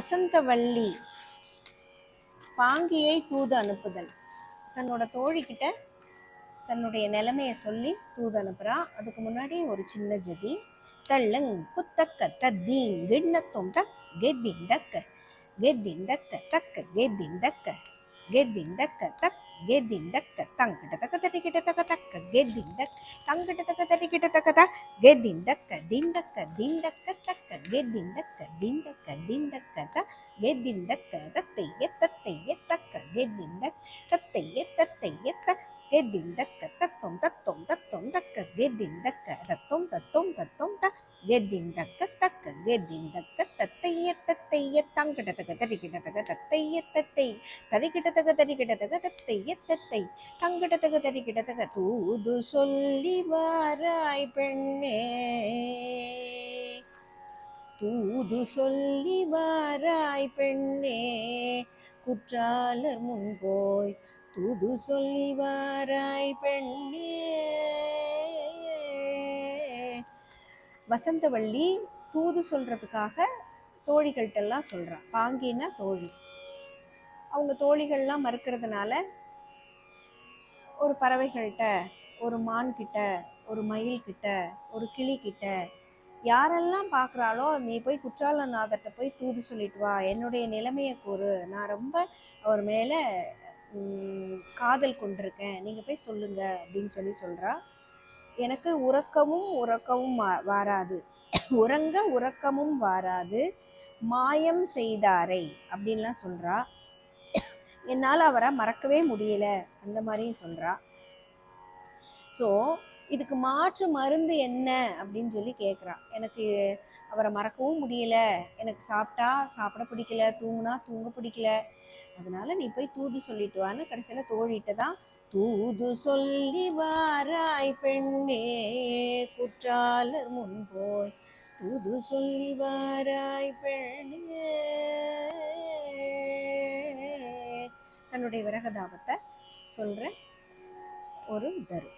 வசந்தவல்லி பாங்கியை தூது அனுப்புதல். தன்னோட தோழிக்கிட்ட தன்னுடைய நிலைமையை சொல்லி தூது அனுப்புறா. அதுக்கு முன்னாடி ஒரு சின்ன ஜதி. தள்ளங் குத்தக்க தத்தீன் கிண்ணத்தும் தக் கெத்திண்டக்க கெத்திண்டக்க தக்க கெத்திண்டக்க கெத்திண்டக்க தக் கெத்திண்டக்க தங்கிட்ட தக்க தட்டிக்கிட்ட தக்க தக்க கெத்திண்டக் தங்கிட்ட தக்க தட்டிக்கிட்ட தக்க த கெத்திண்டக்க திண்டக்க திண்டக்க தக்க கெத்திண்டக்க திண்டக்க திண்டக்க த கெத்திண்டக்க தத்தைய தத்தைய தக்க கெத்திண்டக் தத்தைய தத்தைய தக் கெத்திண்டக்க தத்தொம் தத்தொம் தத்தொம் தக்க கெத்திண்டக்க தத்தொம் தத்தொம் தத்தொம் த கெத்திண்டக்க தக்க கெத்திண்டக்க தத்தைய தத்தைய தங்கிட்ட தக்க தட்டிக்கிட்ட தக்க தத்தைய தத்தை தடிக்கிட்ட தக்க தடிக்கிட்ட தக்க தத்தைய தத்தை தங்கிட்ட தக்க தடிக்கிட்ட தக்க தூது சொல்லி வாராய் பெண்ணே தூது சொல்லி வாராய் பெண்ணே குற்றாலர் முன் போய் தூது சொல்லி வாராய் பெண்ணே. வசந்தவல்லி தூது சொல்றதுக்காக தோழிகள்கிட்டெல்லாம் சொல்றான். பாங்கினா தோழி. அவங்க தோழிகள்லாம் மறுக்கிறதுனால ஒரு பறவைகள்கிட்ட, ஒரு மான் கிட்ட, ஒரு மயில் கிட்ட, ஒரு கிளி கிட்ட, யாரெல்லாம் பார்க்குறாளோ நீ போய் குற்றாலநாதர்கிட்ட போய் தூது சொல்லிட்டு வா, என்னுடைய நிலைமையை கூறு, நான் ரொம்ப அவர் மேலே காதல் கொண்டிருக்கேன், நீங்கள் போய் சொல்லுங்க அப்படின்னு சொல்லி சொல்கிறா. எனக்கு உறக்கமும் வாராது, உறக்கமும் வாராது, மாயம் செய்தாரை அப்படின்லாம் சொல்கிறா. என்னால் அவரை மறக்கவே முடியல அந்த மாதிரியும் சொல்கிறா. ஸோ இதுக்கு மாற்று மருந்து என்ன அப்படின்னு சொல்லி கேட்குறா. எனக்கு அவரை மறக்கவும் முடியல, எனக்கு சாப்பிட பிடிக்கல, தூங்குனா தூங்க பிடிக்கல, அதனால நீ போய் தூது சொல்லிட்டு வான்னு கடைசியில் தோழிட்ட தான் தூது சொல்லி வாராய் பெண்ணே குற்றாலர் முன் போய் தூது சொல்லி வாராய் பெண்ணே. தன்னுடைய விரகதாபத்தை சொல்ற ஒரு தரு.